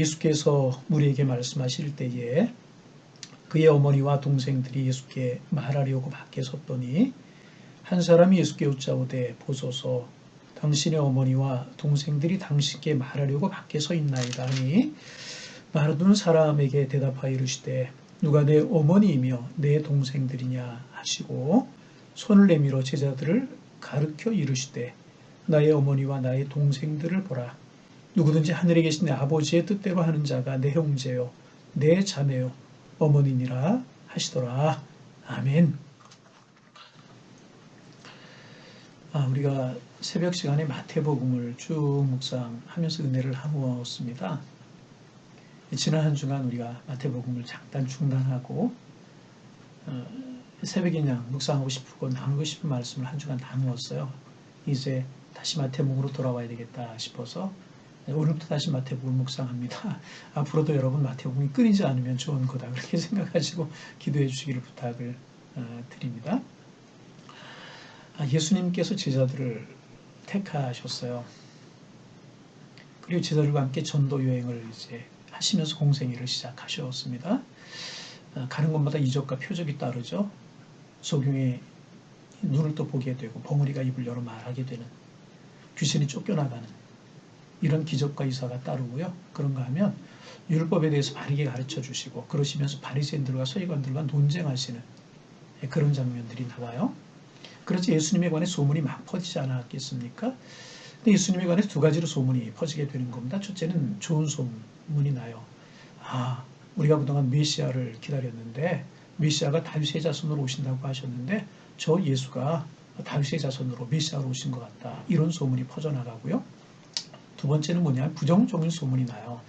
예수께서 우리에게 말씀하실 때에 그의 어머니와 동생들이 예수께 말하려고 밖에 섰더니 한 사람이 예수께 여짜오되 보소서 당신의 어머니와 동생들이 당신께 말하려고 밖에 서 있나이다 하니 말하던 사람에게 대답하여 이르시되 누가 내 어머니이며 내 동생들이냐 하시고 손을 내밀어 제자들을 가르쳐 이르시되 나의 어머니와 나의 동생들을 보라. 누구든지 하늘에 계신 내 아버지의 뜻대로 하는 자가 내 형제요 내 자매요 어머니니라 하시더라. 아멘. 우리가 새벽 시간에 마태복음을 쭉 묵상하면서 은혜를 나누었습니다. 지난 한 주간 우리가 마태복음을 잠깐 중단하고 새벽에 그냥 묵상하고 싶고 나누고 싶은 말씀을 한 주간 나누었어요. 이제 다시 마태복음으로 돌아와야 되겠다 싶어서 오늘부터 다시 마태복음 묵상합니다. 앞으로도 여러분 마태복음이 끊이지 않으면 좋은 거다 그렇게 생각하시고 기도해 주시기를 부탁을 드립니다. 예수님께서 제자들을 택하셨어요. 그리고 제자들과 함께 전도 여행을 이제 하시면서 공생애를 시작하셨습니다. 가는 곳마다 이적과 표적이 따르죠. 소경의 눈을 또 보게 되고 벙어리가 입을 열어 말하게 되는, 귀신이 쫓겨나가는 이런 기적과 이사가 따르고요. 그런가 하면 율법에 대해서 바르게 가르쳐 주시고 그러시면서 바리새인들과 서기관들과 논쟁하시는 그런 장면들이 나와요. 그렇지 예수님에 관해 소문이 막 퍼지지 않았겠습니까? 근데 예수님에 관해 두 가지로 소문이 퍼지게 되는 겁니다. 첫째는 좋은 소문이 나요. 우리가 그동안 메시아를 기다렸는데 메시아가 다윗의 자손으로 오신다고 하셨는데 저 예수가 다윗의 자손으로 메시아로 오신 것 같다. 이런 소문이 퍼져나가고요. 두 번째는 뭐냐? 부정적인 소문이 나요.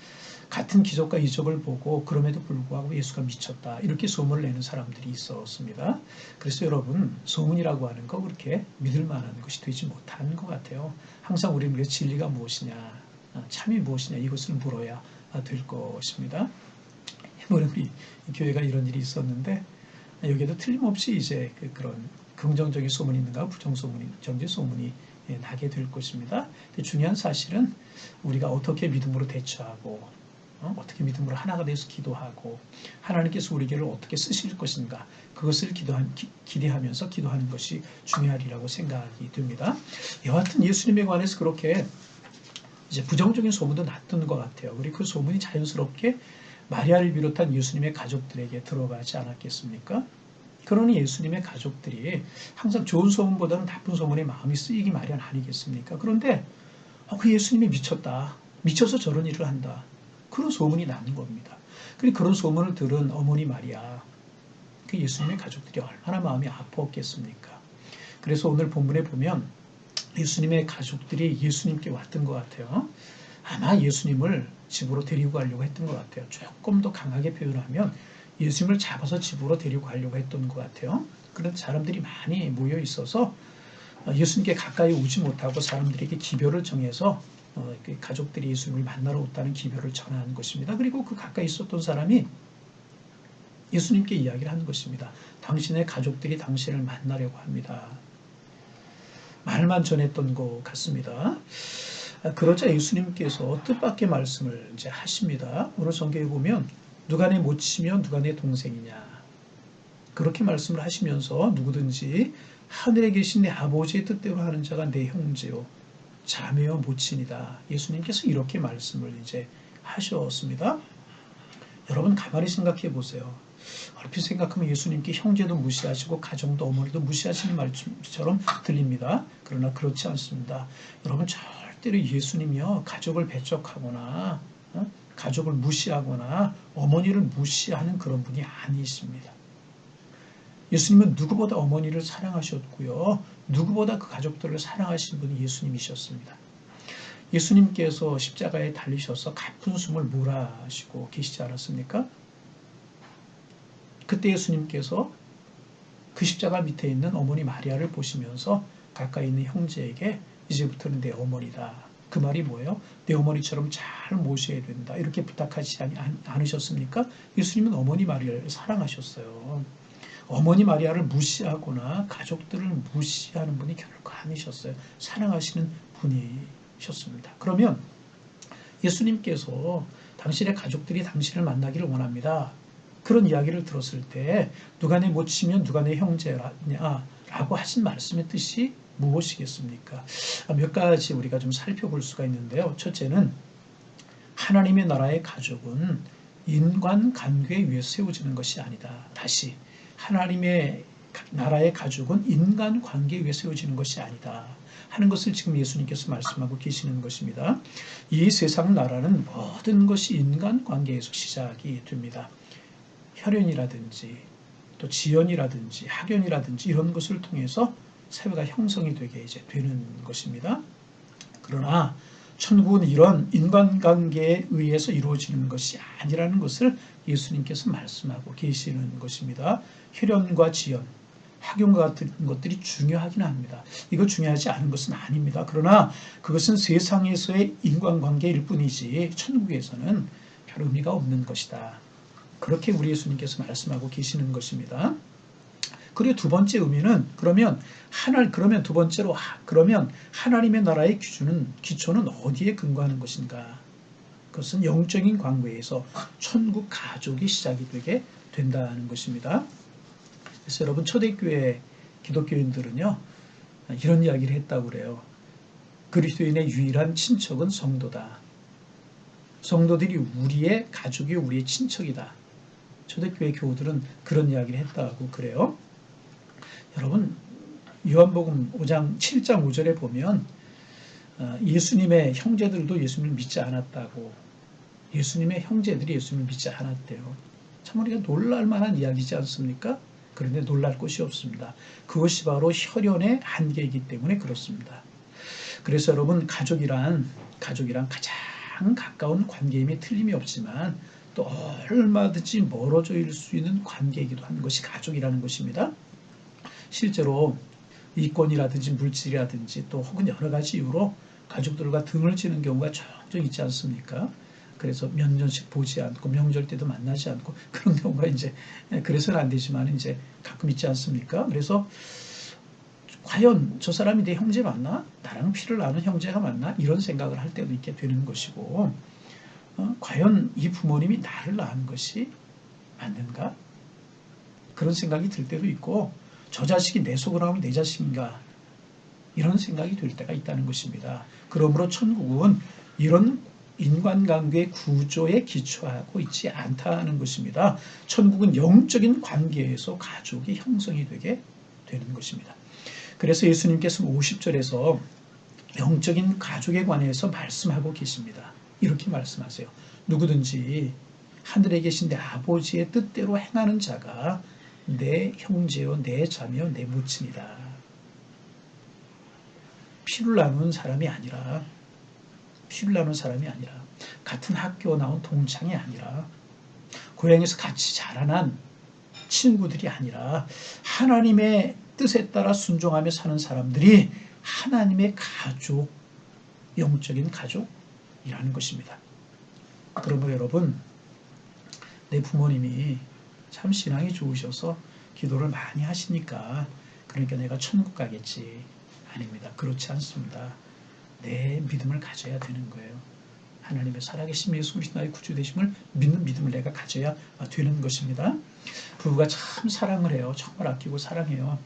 같은 기적과 이적을 보고 그럼에도 불구하고 예수가 미쳤다. 이렇게 소문을 내는 사람들이 있었습니다. 그래서 여러분 소문이라고 하는 거 그렇게 믿을 만한 것이 되지 못하는 것 같아요. 항상 우리는 진리가 무엇이냐, 참이 무엇이냐 이것을 물어야 될 것입니다. 이번에 우리 교회가 이런 일이 있었는데 여기에도 틀림없이 이제 그런 긍정적인 소문이 있는가 부정적인 소문이 나게 될 것입니다. 근데 중요한 사실은 우리가 어떻게 믿음으로 대처하고 어떻게 믿음으로 하나가 돼서 기도하고 하나님께서 우리에게를 어떻게 쓰실 것인가 그것을 기대하면서 기도하는 것이 중요하리라고 생각이 듭니다. 여하튼 예수님에 관해서 그렇게 이제 부정적인 소문도 났던 것 같아요. 그리고 그 소문이 자연스럽게 마리아를 비롯한 예수님의 가족들에게 들어가지 않았겠습니까? 그러니 예수님의 가족들이 항상 좋은 소문보다는 나쁜 소문에 마음이 쓰이기 마련 아니겠습니까? 그런데 그 예수님이 미쳤다. 미쳐서 저런 일을 한다. 그런 소문이 나는 겁니다. 그런 소문을 들은 어머니 마리아, 그 예수님의 가족들이 얼마나 마음이 아팠겠습니까? 그래서 오늘 본문에 보면 예수님의 가족들이 예수님께 왔던 것 같아요. 아마 예수님을 집으로 데리고 가려고 했던 것 같아요. 조금 더 강하게 표현하면 예수님을 잡아서 집으로 데리고 가려고 했던 것 같아요. 그런 사람들이 많이 모여 있어서 예수님께 가까이 오지 못하고 사람들에게 기별을 정해서 가족들이 예수님을 만나러 왔다는 기별을 전하는 것입니다. 그리고 그 가까이 있었던 사람이 예수님께 이야기를 하는 것입니다. 당신의 가족들이 당신을 만나려고 합니다. 말만 전했던 것 같습니다. 그러자 예수님께서 뜻밖의 말씀을 이제 하십니다. 오늘 성경에 보면 누가 내 모치며 누가 내 동생이냐 그렇게 말씀을 하시면서 누구든지 하늘에 계신 내 아버지의 뜻대로 하는 자가 내 형제요 자매요 모친이다. 예수님께서 이렇게 말씀을 이제 하셨습니다. 여러분 가만히 생각해 보세요. 얼핏 생각하면 예수님께 형제도 무시하시고 가정도 어머니도 무시하시는 말처럼 들립니다. 그러나 그렇지 않습니다. 여러분 절대로 예수님이요 가족을 배척하거나 가족을 무시하거나 어머니를 무시하는 그런 분이 아니십니다. 예수님은 누구보다 어머니를 사랑하셨고요. 누구보다 그 가족들을 사랑하신 분이 예수님이셨습니다. 예수님께서 십자가에 달리셔서 가쁜 숨을 몰아쉬고 계시지 않았습니까? 그때 예수님께서 그 십자가 밑에 있는 어머니 마리아를 보시면서 가까이 있는 형제에게 이제부터는 내 어머니다. 그 말이 뭐예요? 내 어머니처럼 잘 모셔야 된다. 이렇게 부탁하지 않으셨습니까? 예수님은 어머니 마리아를 사랑하셨어요. 어머니 마리아를 무시하거나 가족들을 무시하는 분이 결코 아니셨어요. 사랑하시는 분이셨습니다. 그러면 예수님께서 당신의 가족들이 당신을 만나기를 원합니다. 그런 이야기를 들었을 때 누가 내 모치면 누가 내 형제라고 하신 말씀의 뜻이 무엇이겠습니까? 몇 가지 우리가 좀 살펴볼 수가 있는데요. 첫째는 하나님의 나라의 가족은 인간관계 위에 세워지는 것이 아니다. 다시 하나님의 나라의 가족은 인간관계 위에 세워지는 것이 아니다 하는 것을 지금 예수님께서 말씀하고 계시는 것입니다. 이 세상 나라는 모든 것이 인간관계에서 시작이 됩니다. 혈연이라든지 또 지연이라든지 학연이라든지 이런 것을 통해서 사회가 형성이 되게 이제 되는 것입니다. 그러나 천국은 이런 인간관계에 의해서 이루어지는 것이 아니라는 것을 예수님께서 말씀하고 계시는 것입니다. 혈연과 지연, 학연과 같은 것들이 중요하긴 합니다. 이거 중요하지 않은 것은 아닙니다. 그러나 그것은 세상에서의 인간관계일 뿐이지 천국에서는 별 의미가 없는 것이다. 그렇게 우리 예수님께서 말씀하고 계시는 것입니다. 그리고 두 번째 의미는 그러면 두 번째로 그러면 하나님의 나라의 기초는 어디에 근거하는 것인가? 그것은 영적인 관계에서 천국 가족이 시작이 되게 된다는 것입니다. 그래서 여러분 초대교회 기독교인들은요 이런 이야기를 했다고 그래요. 그리스도인의 유일한 친척은 성도다. 성도들이 우리의 가족이 우리의 친척이다. 초대교회 교우들은 그런 이야기를 했다고 그래요. 여러분 요한복음 5장 7장 5절에 보면 예수님의 형제들도 예수님을 믿지 않았다고 예수님의 형제들이 예수님을 믿지 않았대요. 참 우리가 놀랄 만한 이야기지 않습니까? 그런데 놀랄 것이 없습니다. 그것이 바로 혈연의 한계이기 때문에 그렇습니다. 그래서 여러분 가족이란 가장 가까운 관계임에 틀림이 없지만 또 얼마든지 멀어져 있을 수 있는 관계이기도 한 것이 가족이라는 것입니다. 실제로 이권이라든지 물질이라든지 또 혹은 여러 가지 이유로 가족들과 등을 지는 경우가 종종 있지 않습니까? 그래서 몇 년씩 보지 않고 명절 때도 만나지 않고 그런 경우가 이제 그래서는 안 되지만 이제 가끔 있지 않습니까? 그래서 과연 저 사람이 내 형제 맞나? 나랑 피를 나눈 형제가 맞나? 이런 생각을 할 때도 있게 되는 것이고 과연 이 부모님이 나를 낳은 것이 맞는가? 그런 생각이 들 때도 있고 저 자식이 내 속으로 하면 내 자식인가? 이런 생각이 들 때가 있다는 것입니다. 그러므로 천국은 이런 인간관계의 구조에 기초하고 있지 않다는 것입니다. 천국은 영적인 관계에서 가족이 형성이 되게 되는 것입니다. 그래서 예수님께서 50절에서 영적인 가족에 관해서 말씀하고 계십니다. 이렇게 말씀하세요. 누구든지 하늘에 계신 내 아버지의 뜻대로 행하는 자가 내 형제요, 내 자매요, 내 모친이다. 피를 나눈 사람이 아니라 같은 학교 나온 동창이 아니라 고향에서 같이 자라난 친구들이 아니라 하나님의 뜻에 따라 순종하며 사는 사람들이 하나님의 가족, 영적인 가족이라는 것입니다. 그러므로 여러분, 내 부모님이 참 신앙이 좋으셔서 기도를 많이 하시니까 그러니까 내가 천국 가겠지. 아닙니다. 그렇지 않습니다. 내 믿음을 가져야 되는 거예요. 하나님의 살아계신 예수 그리스도 나의 구주 되심을 믿는 믿음을 내가 가져야 되는 것입니다. 부부가 참 사랑을 해요. 정말 아끼고 사랑해요.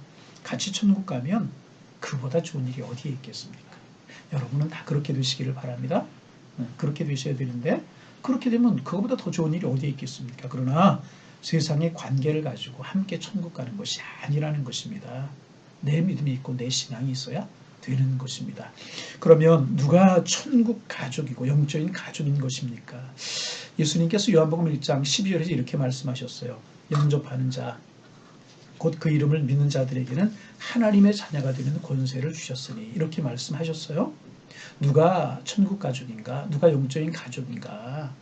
같이 천국 가면 그보다 좋은 일이 어디에 있겠습니까? 여러분은 다 그렇게 되시기를 바랍니다. 그렇게 되셔야 되는데 그렇게 되면 그거보다 더 좋은 일이 어디에 있겠습니까? 그러나 세상의 관계를 가지고 함께 천국 가는 것이 아니라는 것입니다. 내 믿음이 있고 내 신앙이 있어야 되는 것입니다. 그러면 누가 천국 가족이고 영적인 가족인 것입니까? 예수님께서 요한복음 1장 12절에서 이렇게 말씀하셨어요. 영접하는 자, 곧 그 이름을 믿는 자들에게는 하나님의 자녀가 되는 권세를 주셨으니 이렇게 말씀하셨어요. 누가 천국 가족인가? 누가 영적인 가족인가?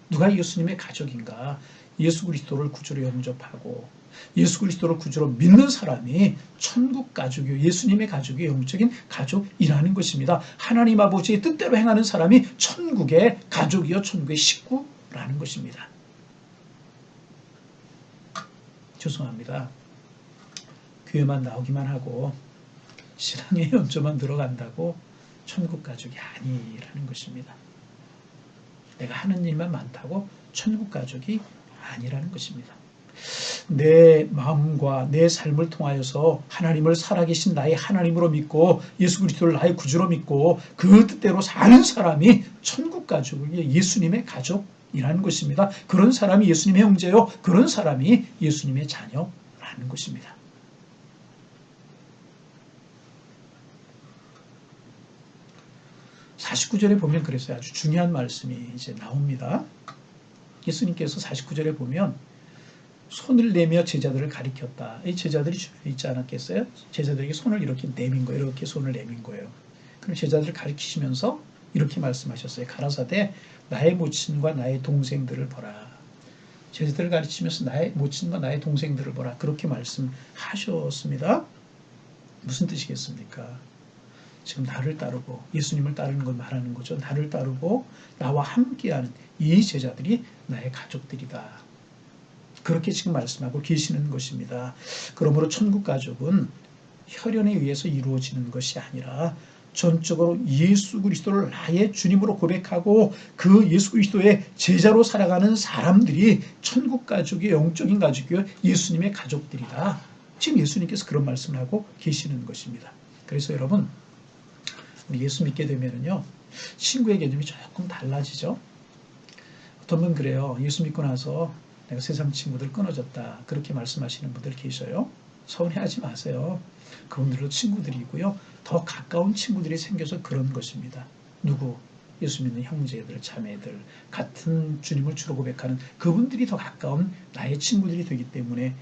누가 예수님의 가족인가? 예수 그리스도를 구주로 영접하고 예수 그리스도를 구주로 믿는 사람이 천국 가족이요 예수님의 가족이 영적인 가족이라는 것입니다. 하나님 아버지의 뜻대로 행하는 사람이 천국의 가족이요 천국의 식구라는 것입니다. 죄송합니다. 교회만 나오기만 하고 신앙의 연조만 들어간다고 천국 가족이 아니라는 것입니다. 내가 하는 일만 많다고 천국 가족이 아니라는 것입니다. 내 마음과 내 삶을 통하여서 하나님을 살아계신 나의 하나님으로 믿고 예수 그리스도를 나의 구주로 믿고 그 뜻대로 사는 사람이 천국 가족이 예수님의 가족이라는 것입니다. 그런 사람이 예수님의 형제요, 그런 사람이 예수님의 자녀라는 것입니다. (49절에) 보면 그랬어요. 아주 중요한 말씀이 이제 나옵니다. 예수님께서 (49절에) 보면 손을 내며 제자들을 가리켰다. 이 제자들이 주변에 있지 않았겠어요? 제자들에게 손을 이렇게 내민 거예요. 이렇게 손을 내민 거예요. 그럼 제자들을 가리키시면서 이렇게 말씀하셨어요. 가라사대 나의 모친과 나의 동생들을 보라. 제자들을 가르치면서 나의 모친과 나의 동생들을 보라. 그렇게 말씀하셨습니다. 무슨 뜻이겠습니까? 지금 나를 따르고 예수님을 따르는 걸 말하는 거죠. 나를 따르고 나와 함께하는 이 제자들이 나의 가족들이다. 그렇게 지금 말씀하고 계시는 것입니다. 그러므로 천국 가족은 혈연에 의해서 이루어지는 것이 아니라 전적으로 예수 그리스도를 나의 주님으로 고백하고 그 예수 그리스도의 제자로 살아가는 사람들이 천국 가족이 영적인 가족이요 예수님의 가족들이다. 지금 예수님께서 그런 말씀을 하고 계시는 것입니다. 그래서 여러분 우리 예수 믿게 되면은요 친구의 개념이 조금 달라지죠. 어떤 분 그래요. 예수 믿고 나서 내가 세상 친구들 끊어졌다. 그렇게 말씀하시는 분들 계셔요. 서운해하지 마세요. 그분들도 친구들이고요. 더 가까운 친구들이 생겨서 그런 것입니다. 누구? 예수 믿는 형제들, 자매들, 같은 주님을 주로 고백하는 그분들이 더 가까운 나의 친구들이 되기 때문에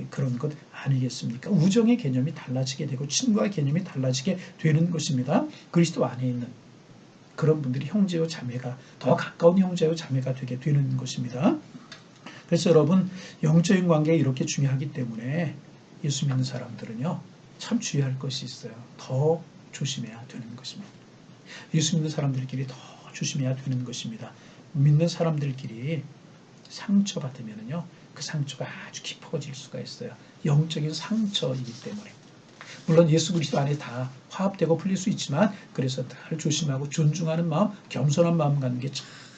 그런 것 아니겠습니까? 우정의 개념이 달라지게 되고 친구의 개념이 달라지게 되는 것입니다. 그리스도 안에 있는 그런 분들이 형제요 자매가 더 가까운 형제요 자매가 되게 되는 것입니다. 그래서 여러분 영적인 관계가 이렇게 중요하기 때문에 예수 믿는 사람들은요 참 주의할 것이 있어요. 더 조심해야 되는 것입니다. 예수 믿는 사람들끼리 더 조심해야 되는 것입니다. 믿는 사람들끼리 상처받으면요 그 상처가 아주 깊어질 수가 있어요. 영적인 상처이기 때문에. 물론 예수 그리스도 안에 다 화합되고 풀릴 수 있지만 그래서 늘 조심하고 존중하는 마음, 겸손한 마음 갖는 게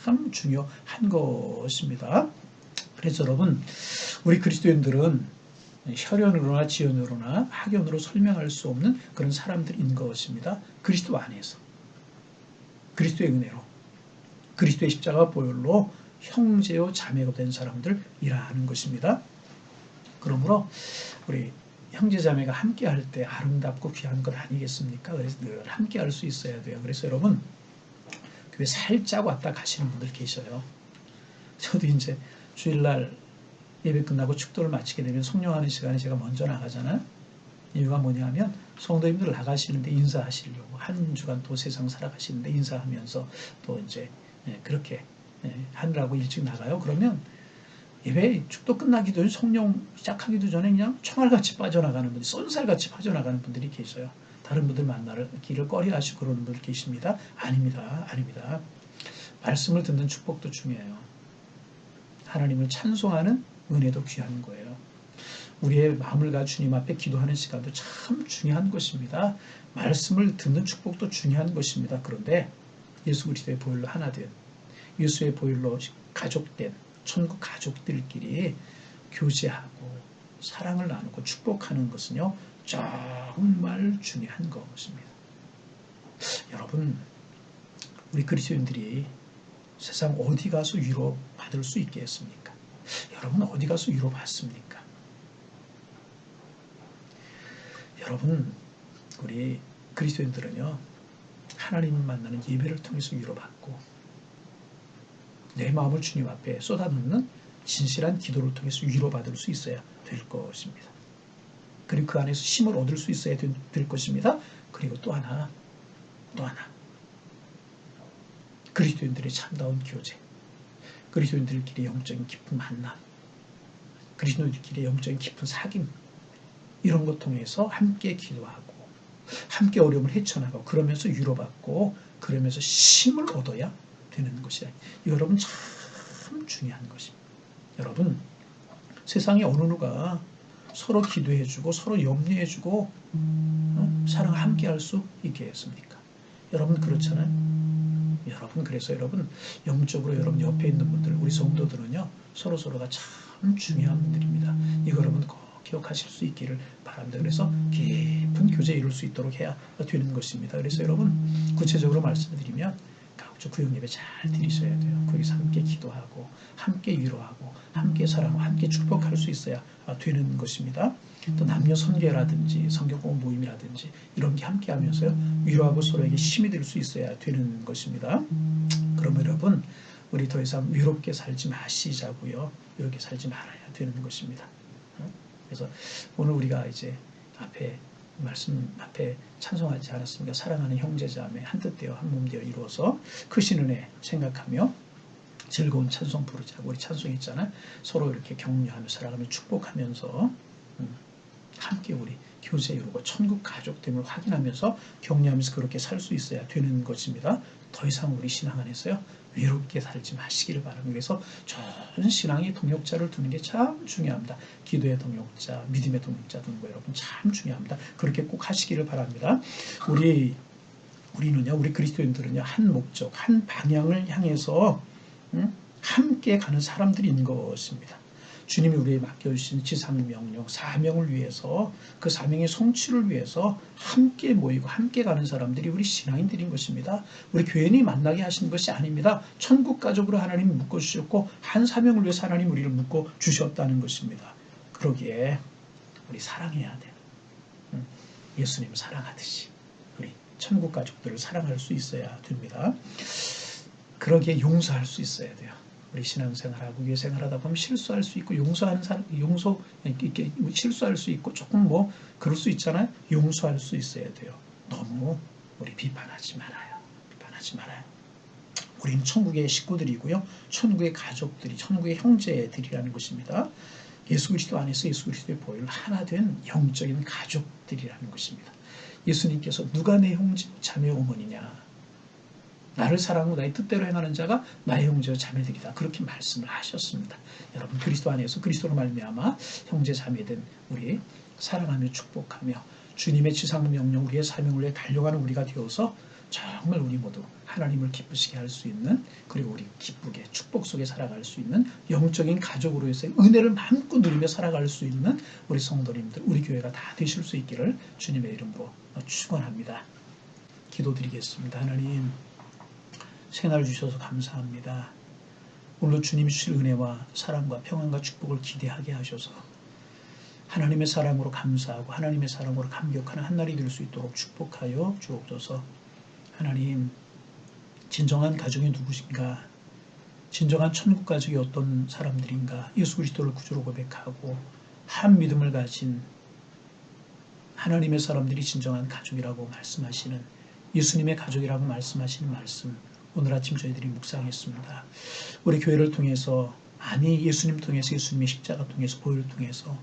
참 중요한 것입니다. 그래서 여러분 우리 그리스도인들은 혈연으로나 지연으로나 학연으로 설명할 수 없는 그런 사람들인 것입니다. 그리스도 안에서 그리스도의 은혜로 그리스도의 십자가 보혈로 형제요 자매가 된 사람들이라는 것입니다. 그러므로 우리 형제 자매가 함께 할 때 아름답고 귀한 것 아니겠습니까? 그래서 늘 함께 할 수 있어야 돼요. 그래서 여러분 교회 살짝 왔다 가시는 분들 계셔요. 저도 이제 주일날 예배 끝나고 축도를 마치게 되면 성령하는 시간에 제가 먼저 나가잖아요. 이유가 뭐냐면 성도님들 나가시는데 인사하시려고 한 주간 또 세상 살아가시는데 인사하면서 또 이제 그렇게 하느라고 일찍 나가요. 그러면 예배 축도 끝나기도 전에 성령 시작하기도 전에 그냥 총알같이 빠져나가는 분들, 쏜살같이 빠져나가는 분들이 계셔요. 다른 분들 만나를 길을 꺼려하시고 그러는 분들 계십니다. 아닙니다. 아닙니다. 말씀을 듣는 축복도 중요해요. 하나님을 찬송하는 은혜도 귀한 거예요. 우리의 마음을 가 주님 앞에 기도하는 시간도 참 중요한 것입니다. 말씀을 듣는 축복도 중요한 것입니다. 그런데 예수 그리스도의 보혈로 하나 된 예수의 보혈로 가족된 천국 가족들끼리 교제하고 사랑을 나누고 축복하는 것은요 정말 중요한 것입니다. 여러분 우리 그리스도인들이 세상 어디 가서 위로 받을 수 있겠습니까? 여러분 어디 가서 위로 받습니까? 여러분 우리 그리스도인들은요 하나님을 만나는 예배를 통해서 위로받고 내 마음을 주님 앞에 쏟아놓는 진실한 기도를 통해서 위로받을 수 있어야 될 것입니다. 그리고 그 안에서 힘을 얻을 수 있어야 될 것입니다. 그리고 또 하나 그리스도인들의 참다운 교제, 그리스도인들끼리 영적인 깊은 만남, 그리스도인들끼리 영적인 깊은 사귐 이런 것 통해서 함께 기도하고 함께 어려움을 헤쳐나가고 그러면서 위로받고 그러면서 힘을 얻어야 되는 것이다. 여러분 참 중요한 것입니다. 여러분 세상에 어느 누가 서로 기도해주고 서로 염려해주고 사랑을 함께 할 수 있겠습니까? 여러분 그렇잖아요. 여러분, 그래서 여러분 영적으로 여러분 옆에 있는 분들, 우리 성도들은요 서로가 참 중요한 분들입니다. 이거 여러분 꼭 기억하실 수 있기를 바랍니다. 그래서 깊은 교제 이룰 수 있도록 해야 되는 것입니다. 그래서 여러분 구체적으로 말씀드리면 각주 구역예배 잘 드리셔야 돼요. 거기서 함께 기도하고 함께 위로하고 함께 사랑하고 함께 축복할 수 있어야 되는 것입니다. 또 남녀 선교라든지 성경공부 모임이라든지 이런 게 함께 하면서요 위로하고 서로에게 힘이 될 수 있어야 되는 것입니다. 그럼 여러분 우리 더 이상 위롭게 살지 마시자고요. 이렇게 살지 말아야 되는 것입니다. 그래서 오늘 우리가 이제 말씀 앞에 찬송하지 않았습니까? 사랑하는 형제자매 한 뜻 되어 한 몸 되어 이루어서 크신 은혜 생각하며 즐거운 찬송 부르자고. 우리 찬송 있잖아요. 서로 이렇게 격려하며 살아가며 축복하면서 함께 우리 교제 이루고 천국 가족됨을 확인하면서 격려하면서 그렇게 살 수 있어야 되는 것입니다. 더 이상 우리 신앙 안에서요 외롭게 살지 마시기를 바랍니다. 그래서 전 신앙의 동역자를 두는 게 참 중요합니다. 기도의 동역자, 믿음의 동역자 두는 거 여러분 참 중요합니다. 그렇게 꼭 하시기를 바랍니다. 우리는요, 우리 그리스도인들은요 한 목적, 한 방향을 향해서 함께 가는 사람들인 것입니다. 주님이 우리에게 맡겨주신 지상 명령, 사명을 위해서 그 사명의 성취를 위해서 함께 모이고 함께 가는 사람들이 우리 신앙인들인 것입니다. 우리 교인이 만나게 하신 것이 아닙니다. 천국 가족으로 하나님이 묶어주셨고 한 사명을 위해서 하나님 우리를 묶어주셨다는 것입니다. 그러기에 우리 사랑해야 돼요. 예수님 사랑하듯이 우리 천국 가족들을 사랑할 수 있어야 됩니다. 그러기에 용서할 수 있어야 돼요. 우리 신앙생활하고 교회 생활하다 보면 실수할 수 있고 실수할 수 있고 조금 그럴 수 있잖아요. 용서할 수 있어야 돼요. 너무 우리 비판하지 말아요. 우리는 천국의 식구들이고요. 천국의 가족들이, 천국의 형제들이라는 것입니다. 예수 그리스도 안에서 예수 그리스도의 보혈로 하나 된 영적인 가족들이라는 것입니다. 예수님께서 누가 내 형제 자매 어머니냐? 나를 사랑하고 나의 뜻대로 행하는 자가 나의 형제와 자매들이다. 그렇게 말씀을 하셨습니다. 여러분 그리스도 안에서 그리스도로 말미암아 형제 자매된 우리 사랑하며 축복하며 주님의 지상 명령 우리의 사명을 위해 달려가는 우리가 되어서 정말 우리 모두 하나님을 기쁘시게 할 수 있는, 그리고 우리 기쁘게 축복 속에 살아갈 수 있는 영적인 가족으로 해서 은혜를 마음껏 누리며 살아갈 수 있는 우리 성도님들, 우리 교회가 다 되실 수 있기를 주님의 이름으로 축원합니다. 기도드리겠습니다. 하나님 새날 주셔서 감사합니다. 오늘도 주님이 주실 은혜와 사랑과 평안과 축복을 기대하게 하셔서 하나님의 사랑으로 감사하고 하나님의 사랑으로 감격하는 한날이 될 수 있도록 축복하여 주옵소서. 하나님, 진정한 가족이 누구신가? 진정한 천국 가족이 어떤 사람들인가? 예수 그리스도를 구주로 고백하고 한 믿음을 가진 하나님의 사람들이 진정한 가족이라고 말씀하시는, 예수님의 가족이라고 말씀하시는 말씀, 오늘 아침 저희들이 묵상했습니다. 우리 교회를 통해서, 예수님 통해서, 예수님의 십자가 통해서, 보혈을 통해서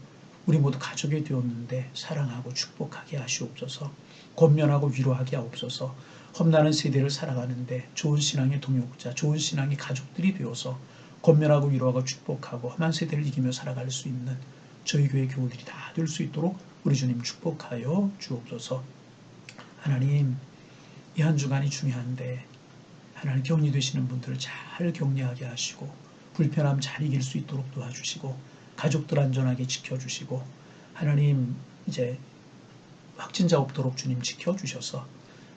우리 모두 가족이 되었는데 사랑하고 축복하게 하시옵소서. 권면하고 위로하게 하옵소서. 험난한 세대를 살아가는데 좋은 신앙의 동역자, 좋은 신앙의 가족들이 되어서 권면하고 위로하고 축복하고 험한 세대를 이기며 살아갈 수 있는 저희 교회 교우들이 다 될 수 있도록 우리 주님 축복하여 주옵소서. 하나님, 이 한 주간이 중요한데 하나님 격리되시는 분들을 잘 격리하게 하시고 불편함 잘 이길 수 있도록 도와주시고 가족들 안전하게 지켜주시고 하나님 이제 확진자 없도록 주님 지켜주셔서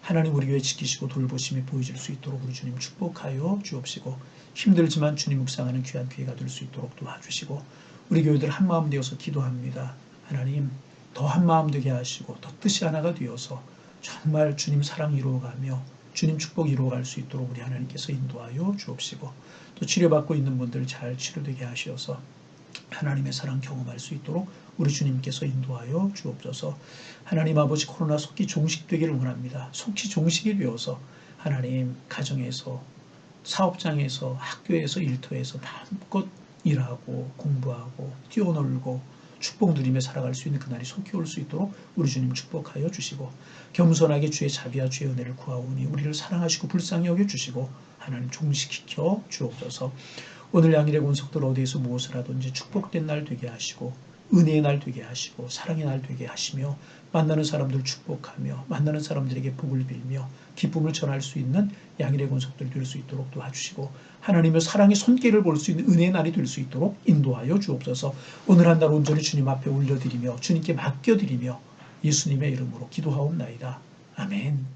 하나님 우리 교회 지키시고 돌보심이 보여질 수 있도록 우리 주님 축복하여 주옵시고 힘들지만 주님 묵상하는 귀한 기회가 될 수 있도록 도와주시고 우리 교회들 한마음 되어서 기도합니다. 하나님 더 한마음 되게 하시고 더 뜻이 하나가 되어서 정말 주님 사랑 이루어가며 주님 축복 이루어갈 수 있도록 우리 하나님께서 인도하여 주옵시고 또 치료받고 있는 분들 잘 치료되게 하셔서 하나님의 사랑 경험할 수 있도록 우리 주님께서 인도하여 주옵소서. 하나님 아버지, 코로나 속히 종식되기를 원합니다. 속히 종식이 되어서 하나님 가정에서, 사업장에서, 학교에서, 일터에서 마음껏 일하고 공부하고 뛰어놀고 축복 누리며 살아갈 수 있는 그날이 속히 올 수 있도록 우리 주님 축복하여 주시고 겸손하게 주의 자비와 주의 은혜를 구하오니 우리를 사랑하시고 불쌍히 여겨주시고 하나님 종식시켜 주옵소서. 오늘 양일의 권속들 어디에서 무엇을 하든지 축복된 날 되게 하시고 은혜의 날 되게 하시고 사랑의 날 되게 하시며 만나는 사람들 축복하며 만나는 사람들에게 복을 빌며 기쁨을 전할 수 있는 양일의 권속들 될 수 있도록 도와주시고 하나님의 사랑의 손길을 볼 수 있는 은혜의 날이 될 수 있도록 인도하여 주옵소서. 오늘 한 날 온전히 주님 앞에 올려드리며 주님께 맡겨드리며 예수님의 이름으로 기도하옵나이다. 아멘.